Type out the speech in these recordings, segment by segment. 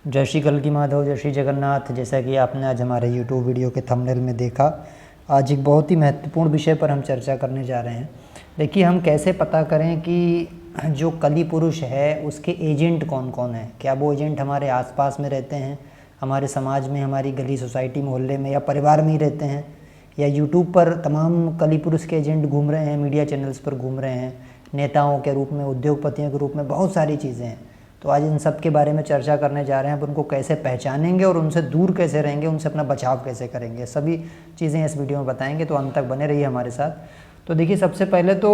जय श्री कल्की माधव, जय श्री जगन्नाथ। जैसा कि आपने आज हमारे यूट्यूब वीडियो के थंबनेल में देखा, आज एक बहुत ही महत्वपूर्ण विषय पर हम चर्चा करने जा रहे हैं। देखिए, हम कैसे पता करें कि जो कली पुरुष है उसके एजेंट कौन कौन हैं। क्या वो एजेंट हमारे आसपास में रहते हैं, हमारे समाज में, हमारी गली सोसाइटी मोहल्ले में, या परिवार में ही रहते हैं, या यूट्यूब पर तमाम कली पुरुष के एजेंट घूम रहे हैं, मीडिया चैनल्स पर घूम रहे हैं, नेताओं के रूप में, उद्योगपतियों के रूप में, बहुत सारी चीज़ें हैं। तो आज इन सब के बारे में चर्चा करने जा रहे हैं। अब उनको कैसे पहचानेंगे और उनसे दूर कैसे रहेंगे, उनसे अपना बचाव कैसे करेंगे, सभी चीज़ें इस वीडियो में बताएंगे। तो अंत तक बने रहिए हमारे साथ। तो देखिए, सबसे पहले तो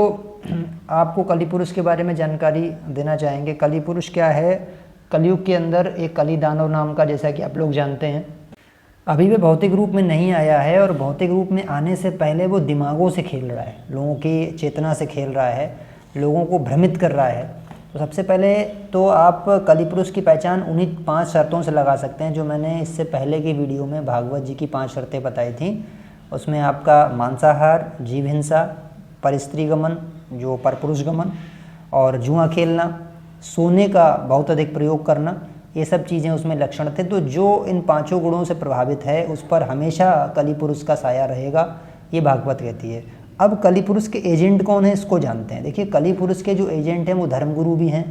आपको कली पुरुष के बारे में जानकारी देना चाहेंगे। कली पुरुष क्या है? कलयुग के अंदर एक कली दानव नाम का, जैसा कि आप लोग जानते हैं, अभी भी भौतिक रूप में नहीं आया है, और भौतिक रूप में आने से पहले वो दिमागों से खेल रहा है, लोगों की चेतना से खेल रहा है, लोगों को भ्रमित कर रहा है। तो सबसे पहले तो आप कली पुरुष की पहचान उन्हीं 5 शर्तों से लगा सकते हैं जो मैंने इससे पहले की वीडियो में भागवत जी की 5 शर्तें बताई थी। उसमें आपका मांसाहार, जीव हिंसा, परस्त्री गमन जो परपुरुष गमन, और जुआ खेलना, सोने का बहुत अधिक प्रयोग करना, ये सब चीज़ें उसमें लक्षण थे। तो जो इन 5 गुणों से प्रभावित है उस पर हमेशा कली पुरुष का साया रहेगा, ये भागवत कहती है। अब कली पुरुष के एजेंट कौन है, इसको जानते हैं। देखिए, कली पुरुष के जो एजेंट हैं वो धर्मगुरु भी हैं,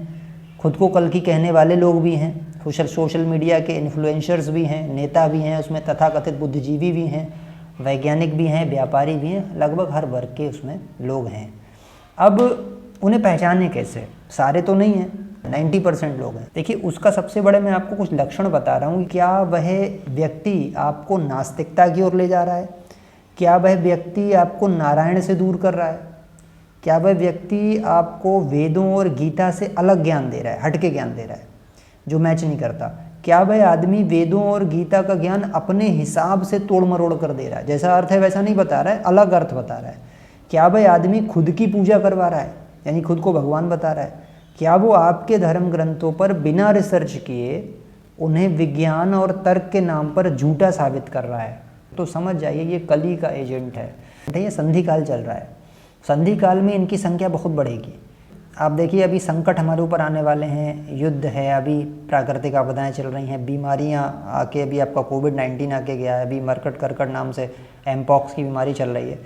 खुद को कल की कहने वाले लोग भी हैं, सोशल मीडिया के इन्फ्लुएंसर्स भी हैं, नेता भी हैं, उसमें तथाकथित बुद्धिजीवी भी हैं, वैज्ञानिक भी हैं, व्यापारी भी हैं, लगभग हर वर्ग के उसमें लोग हैं। अब उन्हें पहचाने कैसे? सारे तो नहीं हैं, 90% लोग हैं। देखिए, उसका सबसे बड़े मैं आपको कुछ लक्षण बता रहा हूँ। क्या वह व्यक्ति आपको नास्तिकता की ओर ले जा रहा है? क्या वह व्यक्ति आपको नारायण से दूर कर रहा है? क्या वह व्यक्ति आपको वेदों और गीता से अलग ज्ञान दे रहा है, हटके ज्ञान दे रहा है, जो मैच नहीं करता? क्या वह आदमी वेदों और गीता का ज्ञान अपने हिसाब से तोड़ मरोड़ कर दे रहा है, जैसा अर्थ है वैसा नहीं बता रहा है, अलग अर्थ बता रहा है? क्या वह आदमी खुद की पूजा करवा रहा है, यानी खुद को भगवान बता रहा है? क्या वो आपके धर्म ग्रंथों पर बिना रिसर्च किए उन्हें विज्ञान और तर्क के नाम पर झूठा साबित कर रहा है? तो समझ जाइए, ये कली का एजेंट है। ये संधि काल चल रहा है, संधि काल में इनकी संख्या बहुत बढ़ेगी। आप देखिए, अभी संकट हमारे ऊपर आने वाले हैं, युद्ध है, अभी प्राकृतिक आपदाएं चल रही हैं, बीमारियां आके, अभी आपका कोविड-19 आके गया है, अभी मरकट कर्कट नाम से एमपॉक्स की बीमारी चल रही है।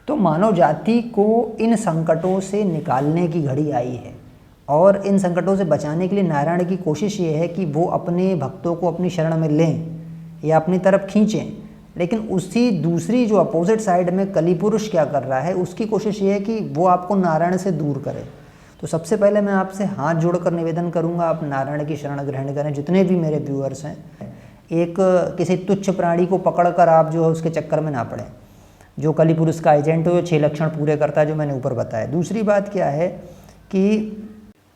तो मानव जाति को इन संकटों से निकालने की घड़ी आई है, और इन संकटों से बचाने के लिए नारायण की कोशिश ये है कि वो अपने भक्तों को अपनी शरण में लें या अपनी तरफ खींचें। लेकिन उसी दूसरी जो अपोजिट साइड में कली पुरुष क्या कर रहा है, उसकी कोशिश ये है कि वो आपको नारायण से दूर करे। तो सबसे पहले मैं आपसे हाथ जोड़कर निवेदन करूंगा, आप नारायण की शरण ग्रहण करें। जितने भी मेरे व्यूअर्स हैं, एक किसी तुच्छ प्राणी को पकड़कर आप जो है उसके चक्कर में ना पड़ें। जो कली पुरुष का एजेंट हो, जो 6 लक्षण पूरे करता है जो मैंने ऊपर बताया। दूसरी बात क्या है कि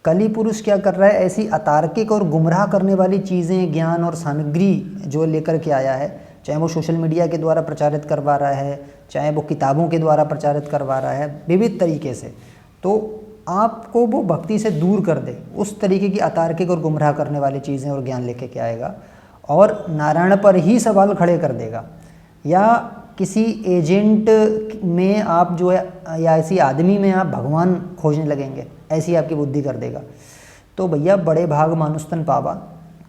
कली पुरुष क्या कर रहा है, ऐसी अतार्किक और गुमराह करने वाली चीज़ें, ज्ञान और सामग्री जो लेकर के आया है, चाहे वो सोशल मीडिया के द्वारा प्रचारित करवा रहा है, चाहे वो किताबों के द्वारा प्रचारित करवा रहा है, विविध तरीके से, तो आपको वो भक्ति से दूर कर दे। उस तरीके की अतार्किक और गुमराह करने वाली चीज़ें और ज्ञान लेके के आएगा, और नारायण पर ही सवाल खड़े कर देगा। या किसी एजेंट में आप जो है, या ऐसी आदमी में आप भगवान खोजने लगेंगे, ऐसी आपकी बुद्धि कर देगा। तो भैया, बड़े भाग मानुस्तन पावा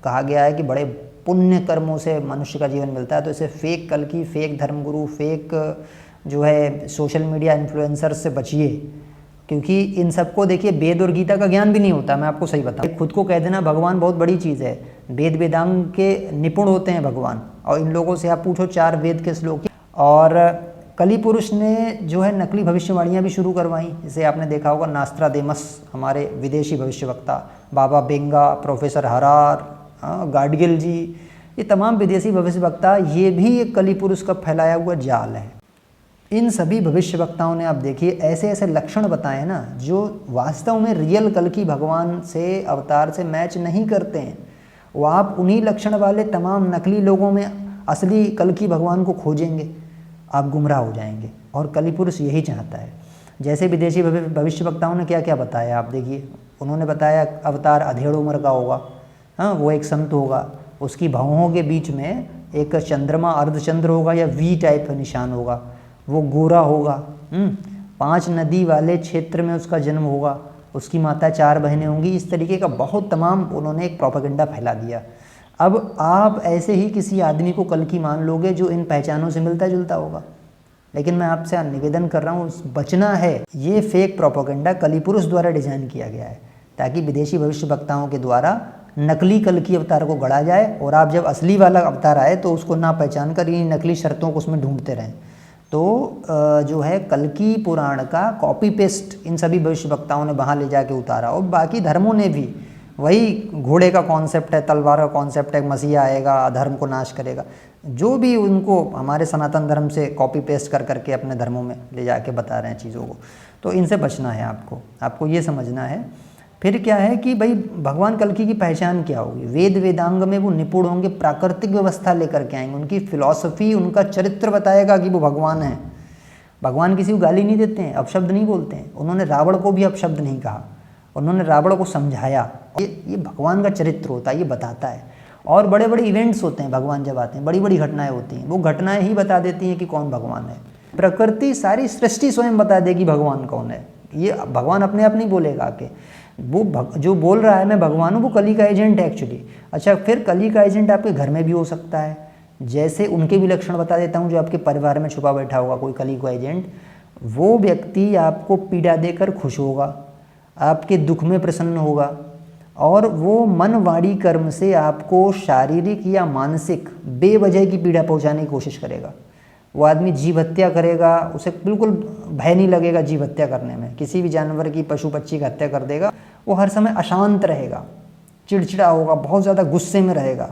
कहा गया है कि बड़े पुण्य कर्मों से मनुष्य का जीवन मिलता है। तो इसे फेक कल की, फेक धर्मगुरु, फेक जो है सोशल मीडिया इन्फ्लुएंसर्स से बचिए, क्योंकि इन सबको देखिए वेद और गीता का ज्ञान भी नहीं होता। मैं आपको सही बताऊं, खुद को कह देना भगवान बहुत बड़ी चीज़ है। वेद वेदांग के निपुण होते हैं भगवान, और इन लोगों से आप पूछो 4 वेद के श्लोक। और कली पुरुष ने जो है नकली भविष्यवाणियाँ भी शुरू करवाई। जैसे आपने देखा होगा, नास्त्राडेमस, हमारे विदेशी भविष्यवक्ता, बाबा बेंगा, प्रोफेसर हरार, गाडगिल जी, ये तमाम विदेशी भविष्यवक्ता, ये भी एक कली पुरुष का फैलाया हुआ जाल है। इन सभी भविष्यवक्ताओं ने आप देखिए ऐसे ऐसे लक्षण बताए ना, जो वास्तव में रियल कल की भगवान से, अवतार से मैच नहीं करते हैं। वो आप उन्हीं लक्षण वाले तमाम नकली लोगों में असली कल की भगवान को खोजेंगे, आप गुमराह हो जाएंगे। और कली पुरुष यही चाहता है। जैसे विदेशी भविष्यवक्ताओं ने क्या क्या बताया, आप देखिए। उन्होंने बताया अवतार अधेड़ उम्र का होगा, हाँ, वो एक संत होगा, उसकी भौहों के बीच में एक चंद्रमा, अर्धचंद्र होगा या वी टाइप का निशान होगा, वो गोरा होगा, 5 नदी वाले क्षेत्र में उसका जन्म होगा, उसकी माता 4 बहनें होंगी। इस तरीके का बहुत तमाम उन्होंने एक प्रोपेगेंडा फैला दिया। अब आप ऐसे ही किसी आदमी को कल की मान लोगे जो इन पहचानों से मिलता जुलता होगा, लेकिन मैं आपसे निवेदन कर रहा हूँ, बचना है। ये फेक प्रोपेगेंडा कलिपुरुष द्वारा डिजाइन किया गया है ताकि विदेशी भविष्य वक्ताओं के द्वारा नकली कल की अवतार को गढ़ा जाए, और आप जब असली वाला अवतार आए तो उसको ना पहचान कर इन नकली शर्तों को उसमें ढूंढते रहें। तो जो है कल की पुराण का कॉपी पेस्ट इन सभी भविष्य वक्ताओं ने वहाँ ले जाके उतारा, और बाकी धर्मों ने भी वही घोड़े का कॉन्सेप्ट है, तलवार का कॉन्सेप्ट है, मसीहा आएगा अधर्म को नाश करेगा, जो भी उनको हमारे सनातन धर्म से कॉपी पेस्ट कर करके अपने धर्मों में ले जाके बता रहे हैं चीज़ों को। तो इनसे बचना है आपको ये समझना है। फिर क्या है कि भाई भगवान कल्कि की पहचान क्या होगी, वेद वेदांग में वो निपुण होंगे, प्राकृतिक व्यवस्था लेकर के आएंगे, उनकी फिलॉसफी, उनका चरित्र बताएगा कि वो भगवान है। भगवान किसी को गाली नहीं देते हैं, अपशब्द नहीं बोलते हैं, उन्होंने रावण को भी अपशब्द नहीं कहा, उन्होंने रावण को समझाया। ये भगवान का चरित्र होता है, ये बताता है। और बड़े बड़े इवेंट्स होते हैं, भगवान जब आते हैं बड़ी बड़ी घटनाएं होती हैं, वो घटनाएं ही बता देती हैं कि कौन भगवान है। प्रकृति सारी सृष्टि स्वयं बता देगी भगवान कौन है। ये भगवान अपने आप नहीं बोलेगा कि वो जो बोल रहा है मैं भगवान हूँ, वो कली का एजेंट है एक्चुअली। अच्छा, फिर कली का एजेंट आपके घर में भी हो सकता है, जैसे उनके भी लक्षण बता देता हूँ। जो आपके परिवार में छुपा बैठा होगा कोई कली का एजेंट, वो व्यक्ति आपको पीड़ा देकर खुश होगा, आपके दुख में प्रसन्न होगा, और वो मन वाणी कर्म से आपको शारीरिक या मानसिक बेवजह की पीड़ा पहुंचाने की कोशिश करेगा। वो आदमी जीव हत्या करेगा, उसे बिल्कुल भय नहीं लगेगा जीव हत्या करने में, किसी भी जानवर की, पशु पक्षी की हत्या कर देगा। वो हर समय अशांत रहेगा, चिड़चिड़ा होगा, बहुत ज़्यादा गुस्से में रहेगा,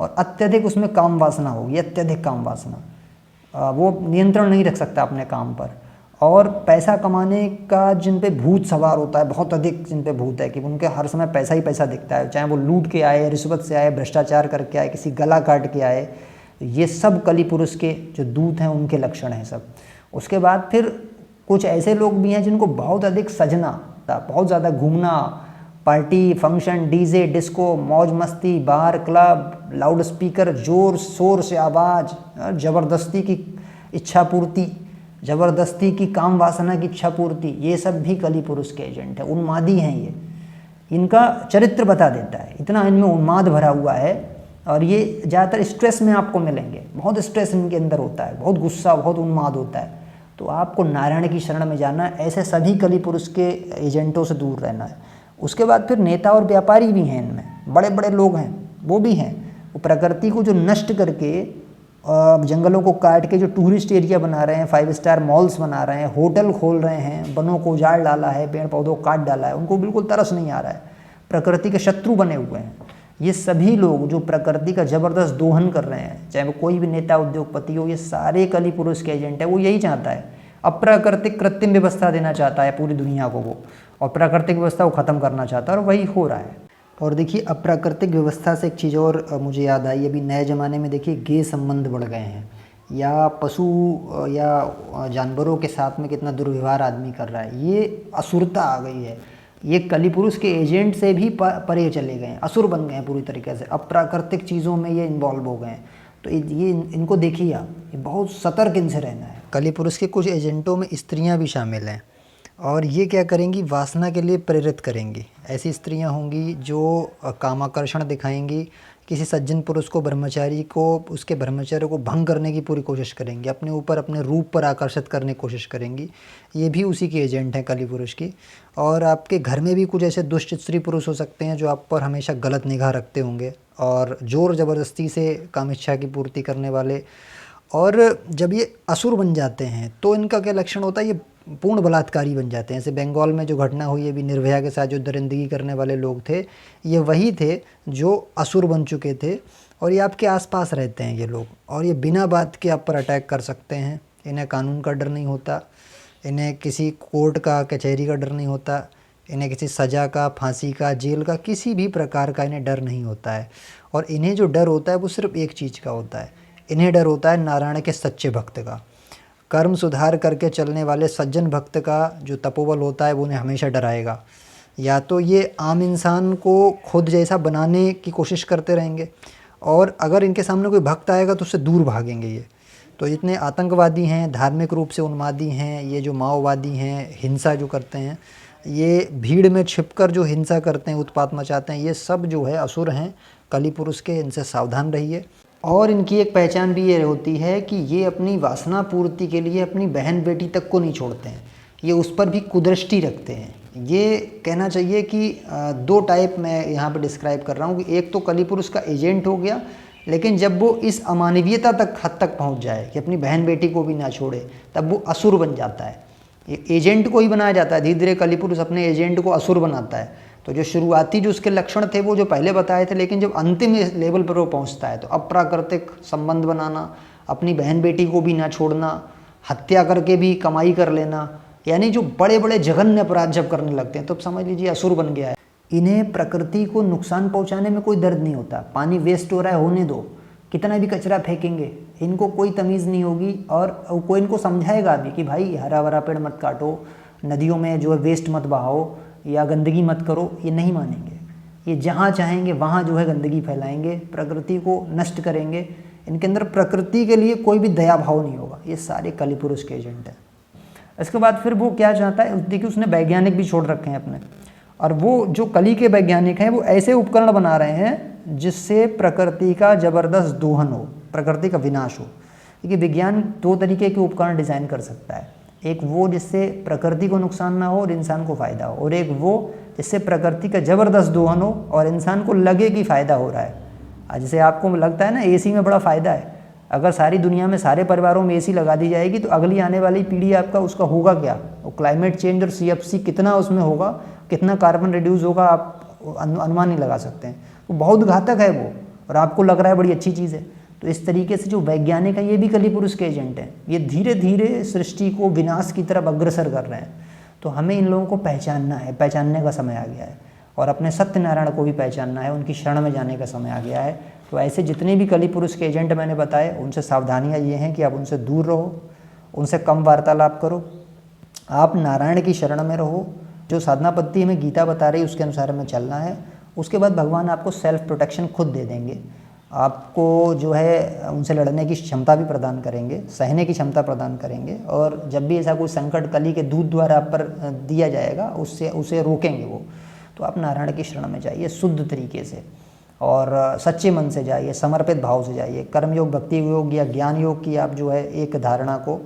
और अत्यधिक उसमें काम वासना होगी, अत्यधिक काम वासना। वो नियंत्रण नहीं रख सकता अपने काम पर। और पैसा कमाने का जिन पे भूत सवार होता है, बहुत अधिक जिन पे भूत है कि उनके हर समय पैसा ही पैसा दिखता है, चाहे वो लूट के आए, रिश्वत से आए, भ्रष्टाचार करके आए, किसी गला काट के आए, ये सब कली पुरुष के जो दूत हैं उनके लक्षण हैं सब। उसके बाद फिर कुछ ऐसे लोग भी हैं जिनको बहुत अधिक सजना, बहुत ज़्यादा घूमना, पार्टी फंक्शन, डीजे डिस्को, मौज मस्ती, बार क्लब, लाउड स्पीकर, जोर शोर से आवाज़, ज़बरदस्ती की इच्छा पूर्ति, ज़बरदस्ती की काम वासना की इच्छा पूर्ति, ये सब भी कली पुरुष के एजेंट है, उन्मादी हैं ये। इनका चरित्र बता देता है, इतना इनमें उन्माद भरा हुआ है। और ये ज़्यादातर स्ट्रेस में आपको मिलेंगे, बहुत स्ट्रेस इनके अंदर होता है, बहुत गुस्सा, बहुत उन्माद होता है। तो आपको नारायण की शरण में जाना है, ऐसे सभी कली पुरुष के एजेंटों से दूर रहना है। उसके बाद फिर नेता और व्यापारी भी हैं, इनमें बड़े बड़े लोग हैं, वो भी हैं। वो प्रकृति को जो नष्ट करके, जंगलों को काट के जो टूरिस्ट एरिया बना रहे हैं, 5 स्टार मॉल्स बना रहे हैं, होटल खोल रहे हैं, वनों को उजाड़ डाला है, पेड़ पौधों को काट डाला है, उनको बिल्कुल तरस नहीं आ रहा है, प्रकृति के शत्रु बने हुए हैं। ये सभी लोग जो प्रकृति का ज़बरदस्त दोहन कर रहे हैं, चाहे वो कोई भी नेता उद्योगपति हो, ये सारे कली पुरुष के एजेंट है। वो यही चाहता है, अप्राकृतिक कृत्रिम व्यवस्था देना चाहता है पूरी दुनिया को वो, और प्राकृतिक व्यवस्था को ख़त्म करना चाहता है, और वही हो रहा है। और देखिए, अप्राकृतिक व्यवस्था से एक चीज़ और मुझे याद आई, अभी नए ज़माने में देखिए गे संबंध बढ़ गए हैं, या पशु या जानवरों के साथ में कितना दुर्व्यवहार आदमी कर रहा है, ये असुरता आ गई है। ये कली पुरुष के एजेंट से भी परे चले गए हैं, असुर बन गए हैं पूरी तरीके से, अप्राकृतिक चीज़ों में ये इन्वॉल्व हो गए हैं। तो ये इनको देखिए आप, ये बहुत सतर्क इनसे रहना है। कली पुरुष के कुछ एजेंटों में स्त्रियां भी शामिल हैं, और ये क्या करेंगी, वासना के लिए प्रेरित करेंगी। ऐसी स्त्रियां होंगी जो कामाकर्षण दिखाएंगी, किसी सज्जन पुरुष को, ब्रह्मचारी को, उसके ब्रह्मचर्य को भंग करने की पूरी कोशिश करेंगी, अपने ऊपर, अपने रूप पर आकर्षित करने की कोशिश करेंगी। ये भी उसी के एजेंट हैं कली पुरुष की। और आपके घर में भी कुछ ऐसे दुष्ट स्त्री पुरुष हो सकते हैं जो आप पर हमेशा गलत निगाह रखते होंगे, और ज़ोर ज़बरदस्ती से काम इच्छा की पूर्ति करने वाले। और जब ये असुर बन जाते हैं तो इनका क्या लक्षण होता है, ये पूर्ण बलात्कारी बन जाते हैं। जैसे बंगाल में जो घटना हुई है अभी, निर्भया के साथ जो दरिंदगी करने वाले लोग थे, ये वही थे जो असुर बन चुके थे, और ये आपके आसपास रहते हैं ये लोग, और ये बिना बात के आप पर अटैक कर सकते हैं। इन्हें कानून का डर नहीं होता, इन्हें किसी कोर्ट का, कचहरी का डर नहीं होता, इन्हें किसी सज़ा का, फांसी का, जेल का, किसी भी प्रकार का इन्हें डर नहीं होता है। और इन्हें जो डर होता है वो सिर्फ एक चीज़ का होता है, इन्हें डर होता है नारायण के सच्चे भक्त का। कर्म सुधार करके चलने वाले सज्जन भक्त का जो तपोबल होता है वो उन्हें हमेशा डराएगा। या तो ये आम इंसान को खुद जैसा बनाने की कोशिश करते रहेंगे, और अगर इनके सामने कोई भक्त आएगा तो उससे दूर भागेंगे ये। तो जितने आतंकवादी हैं, धार्मिक रूप से उन्मादी हैं, ये जो माओवादी हैं, हिंसा जो करते हैं, ये भीड़ में छिपकर जो हिंसा करते हैं, उत्पात मचाते हैं, ये सब जो है असुर हैं कली पुरुष के, इनसे सावधान रहिए। और इनकी एक पहचान भी ये होती है कि ये अपनी वासना पूर्ति के लिए अपनी बहन बेटी तक को नहीं छोड़ते हैं, ये उस पर भी कुदृष्टि रखते हैं। ये कहना चाहिए कि दो टाइप मैं यहाँ पे डिस्क्राइब कर रहा हूँ कि एक तो कली पुरुष का एजेंट हो गया, लेकिन जब वो इस अमानवीयता तक हद तक पहुँच जाए कि अपनी बहन बेटी को भी ना छोड़े, तब वो असुर बन जाता है। ये एजेंट को ही बनाया जाता है, धीरे धीरे कली पुरुष अपने एजेंट को असुर बनाता है। तो जो शुरुआती जो उसके लक्षण थे वो जो पहले बताए थे, लेकिन जब अंतिम लेवल पर वो पहुंचता है तो अप्राकृतिक संबंध बनाना, अपनी बहन बेटी को भी ना छोड़ना, हत्या करके भी कमाई कर लेना, यानी जो बड़े बड़े जघन्य अपराध जब करने लगते हैं तो समझ लीजिए असुर बन गया है। इन्हें प्रकृति को नुकसान पहुंचाने में कोई दर्द नहीं होता। पानी वेस्ट हो रहा है, होने दो, कितना भी कचरा फेंकेंगे, इनको कोई तमीज़ नहीं होगी। और कोई इनको समझाएगा भी कि भाई हरा भरा पेड़ मत काटो, नदियों में जो है वेस्ट मत बहाओ या गंदगी मत करो, ये नहीं मानेंगे। ये जहाँ चाहेंगे वहाँ जो है गंदगी फैलाएंगे, प्रकृति को नष्ट करेंगे। इनके अंदर प्रकृति के लिए कोई भी दया भाव नहीं होगा। ये सारे कली पुरुष के एजेंट हैं। इसके बाद फिर वो क्या चाहता है, देखिए उसने वैज्ञानिक भी छोड़ रखे हैं अपने, और वो जो कली के वैज्ञानिक हैं वो ऐसे उपकरण बना रहे हैं जिससे प्रकृति का ज़बरदस्त दोहन हो, प्रकृति का विनाश हो। क्योंकि विज्ञान दो तरीके के उपकरण डिज़ाइन कर सकता है, एक वो जिससे प्रकृति को नुकसान ना हो और इंसान को फ़ायदा हो, और एक वो जिससे प्रकृति का ज़बरदस्त दोहन हो और इंसान को लगे कि फ़ायदा हो रहा है। जैसे आपको लगता है ना एसी में बड़ा फ़ायदा है, अगर सारी दुनिया में सारे परिवारों में एसी लगा दी जाएगी तो अगली आने वाली पीढ़ी आपका उसका होगा क्या, वो क्लाइमेट चेंज और CFC कितना उसमें होगा, कितना कार्बन रिड्यूस होगा, आप अनुमान नहीं लगा सकते हैं। तो बहुत घातक है वो, और आपको लग रहा है बड़ी अच्छी चीज़ है। तो इस तरीके से जो वैज्ञानिक हैं ये भी कली पुरुष के एजेंट हैं, ये धीरे धीरे सृष्टि को विनाश की तरफ अग्रसर कर रहे हैं। तो हमें इन लोगों को पहचानना है, पहचानने का समय आ गया है, और अपने सत्यनारायण को भी पहचानना है, उनकी शरण में जाने का समय आ गया है। तो ऐसे जितने भी कली पुरुष के एजेंट मैंने बताए, उनसे सावधानियाँ ये हैं कि आप उनसे दूर रहो, उनसे कम वार्तालाप करो, आप नारायण की शरण में रहो। जो साधना पद्धति हमें गीता बता रही है उसके अनुसार हमें चलना है। उसके बाद भगवान आपको सेल्फ प्रोटेक्शन खुद दे देंगे, आपको जो है उनसे लड़ने की क्षमता भी प्रदान करेंगे, सहने की क्षमता प्रदान करेंगे। और जब भी ऐसा कोई संकट कली के दूत द्वारा आप पर दिया जाएगा उसे रोकेंगे वो। तो आप नारायण की शरण में जाइए शुद्ध तरीके से, और सच्चे मन से जाइए, समर्पित भाव से जाइए। कर्मयोग, भक्ति योग या ज्ञान योग की आप जो है एक धारणा को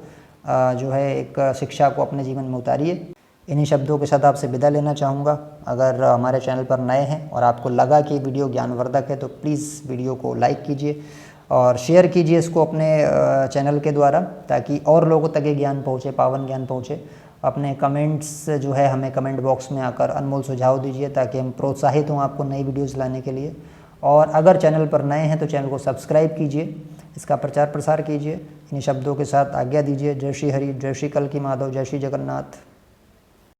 जो है एक शिक्षा को अपने जीवन में उतारिए। इन्हीं शब्दों के साथ आपसे विदा लेना चाहूँगा। अगर हमारे चैनल पर नए हैं और आपको लगा कि वीडियो ज्ञानवर्धक है तो प्लीज़ वीडियो को लाइक कीजिए और शेयर कीजिए इसको अपने चैनल के द्वारा, ताकि और लोगों तक ये ज्ञान पहुँचे, पावन ज्ञान पहुँचे। अपने कमेंट्स जो है हमें कमेंट बॉक्स में आकर अनमोल सुझाव दीजिए, ताकि हम प्रोत्साहित हों आपको नई वीडियोज़ लाने के लिए। और अगर चैनल पर नए हैं तो चैनल को सब्सक्राइब कीजिए, इसका प्रचार प्रसार कीजिए। इन्हीं शब्दों के साथ आज्ञा दीजिए। जय श्री हरि, जय श्री कल्की माधव, जय श्री जगन्नाथ।